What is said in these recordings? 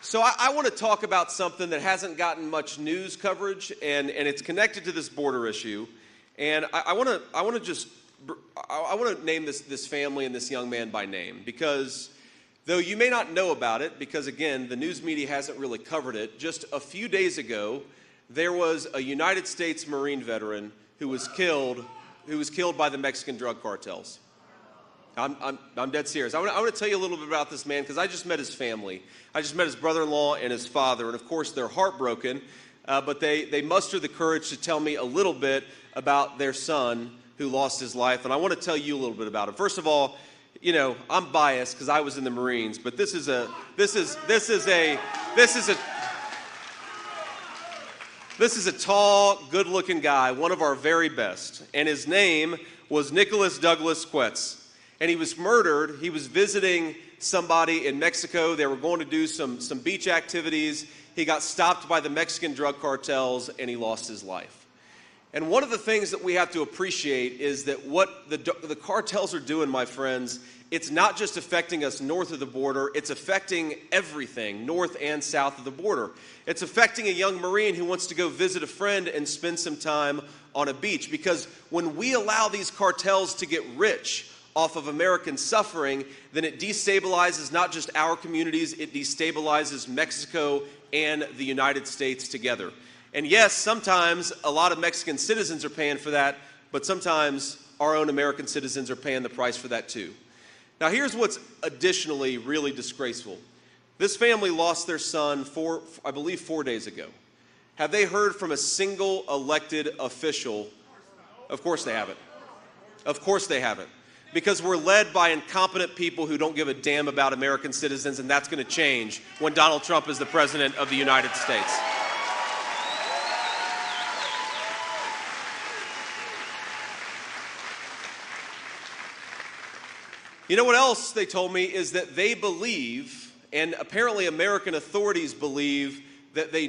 So I want to talk about something that hasn't gotten much news coverage, and it's connected to this border issue. And I want to name this family and this young man by name, because though you may not know about it, because again, the news media hasn't really covered it, just a few days ago, there was a United States Marine veteran who was killed by the Mexican drug cartels. I'm dead serious. I want to tell you a little bit about this man, because I just met his family. I just met his brother-in-law and his father, and of course they're heartbroken, but they mustered the courage to tell me a little bit about their son who lost his life, and I want to tell you a little bit about him. First of all, you know, I'm biased because I was in the Marines, but this is a tall, good-looking guy, one of our very best, and his name was Nicholas Douglas Quetz. And he was murdered. He was visiting somebody in Mexico. They were going to do some beach activities. He got stopped by the Mexican drug cartels, and he lost his life. And one of the things that we have to appreciate is that what the cartels are doing, my friends, it's not just affecting us north of the border, it's affecting everything north and south of the border. It's affecting a young Marine who wants to go visit a friend and spend some time on a beach. Because when we allow these cartels to get rich off of American suffering, then it destabilizes not just our communities, it destabilizes Mexico and the United States together. And yes, sometimes a lot of Mexican citizens are paying for that, but sometimes our own American citizens are paying the price for that too. Now here's what's additionally really disgraceful. This family lost their son I believe 4 days ago. Have they heard from a single elected official? Of course they haven't. Of course they haven't. Because we're led by incompetent people who don't give a damn about American citizens, and that's going to change when Donald Trump is the president of the United States. You know what else they told me is that they believe, and apparently American authorities believe, that they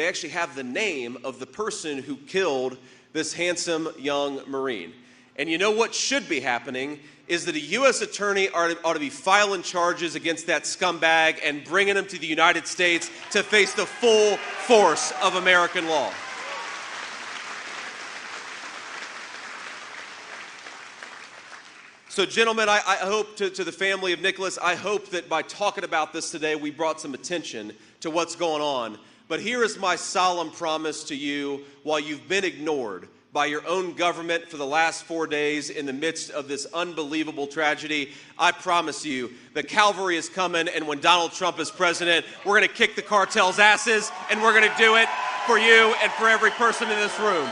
actually have the name of the person who killed this handsome young Marine. And you know what should be happening is that a U.S. attorney ought to be filing charges against that scumbag and bringing him to the United States to face the full force of American law. So, gentlemen, I hope to the family of Nicholas, I hope that by talking about this today, we brought some attention to what's going on. But here is my solemn promise to you: while you've been ignored by your own government for the last 4 days in the midst of this unbelievable tragedy, I promise you the Calvary is coming, and when Donald Trump is president, we're going to kick the cartel's asses, and we're going to do it for you and for every person in this room.